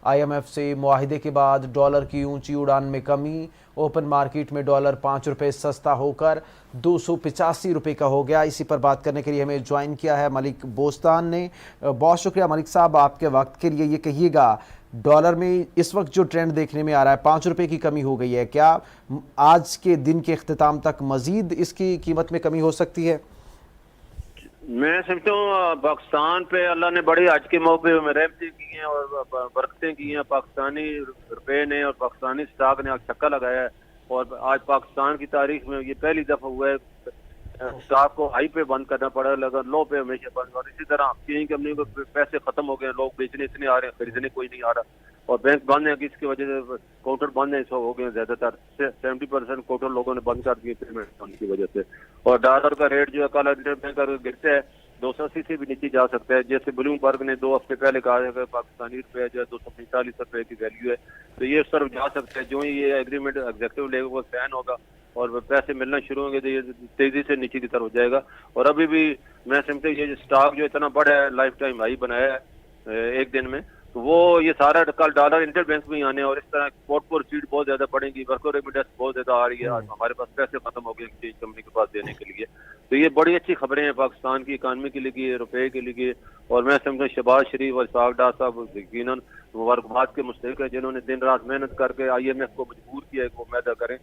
IMF से मुआहिदे के बाद डॉलर की ऊंची उड़ान में कमी। ओपन मार्केट में डॉलर 5 रुपये सस्ता होकर 285 रुपये का हो गया। इसी पर बात करने के लिए हमें ज्वाइन किया है मलिक बोस्तान ने। बहुत शुक्रिया मलिक साहब आपके वक्त के लिए। ये कहिएगा, डॉलर में इस वक्त जो ट्रेंड देखने में आ रहा है, 5 रुपये की कमी हो गई है, क्या आज के दिन के इख्तिताम तक मजीद इसकी कीमत में कमी हो सकती है? मैं समझता हूँ पाकिस्तान पे अल्लाह ने बड़ी आज के मौके में रहमतें की हैं और बरकतें की हैं। पाकिस्तानी रुपए ने और पाकिस्तानी स्टॉक ने आज छक्का लगाया है और आज पाकिस्तान की तारीख में ये पहली दफा हुआ है स्टॉक को हाई पे बंद करना पड़ा, लगा लो पे हमेशा बंद। और इसी तरह चीनी कंपनी को पैसे खत्म हो गए, लोग बेचने इतने आ रहे हैं, खरीदने कोई नहीं आ रहा और बैंक बंद है, जिसकी वजह से काउंटर बंद है हो गए ज्यादातर 70% काउंटर लोगों ने बंद कर दिए पेमेंट होने की वजह से। और डॉलर का रेट जो है कल इंटर बैंक का गिरता है 280 से भी नीचे जा सकता है। जैसे ब्लूमबर्ग ने 2 हफ्ते पहले कहा है कि पाकिस्तानी रुपया जो है 245 रुपए की वैल्यू है, तो ये उस तरफ जा सकता है। जो ही ये एग्रीमेंट एग्जीक्यूटिव लेवल पर साइन होगा और पैसे मिलना शुरू होंगे तो ये तेजी से नीचे की तरफ हो जाएगा। और अभी भी मैं समझता हूँ ये स्टॉक जो इतना बड़ा है, लाइफ टाइम हाई बनाया है एक दिन में, तो वो ये सारा कल डॉलर इंटर बैंक में ही आने और इस तरह एक्सपोर्ट पर सीट बहुत ज्यादा बढ़ेगी, वर्कर रेमिटेंस बहुत ज्यादा आ रही है। आज हमारे पास पैसे खत्म हो गए एक्सचेंज कंपनी के पास देने के लिए, तो ये बड़ी अच्छी खबरें हैं पाकिस्तान की इकानमी के लिए, रुपए के लिए। और मैं समझता हूँ शहबाज शरीफ और इशफाक डार साहब यकीनन मुबारकबाद के मुस्तहिक है, जिन्होंने दिन रात मेहनत करके IMF को मजबूर किया है कि वो मैदा करें।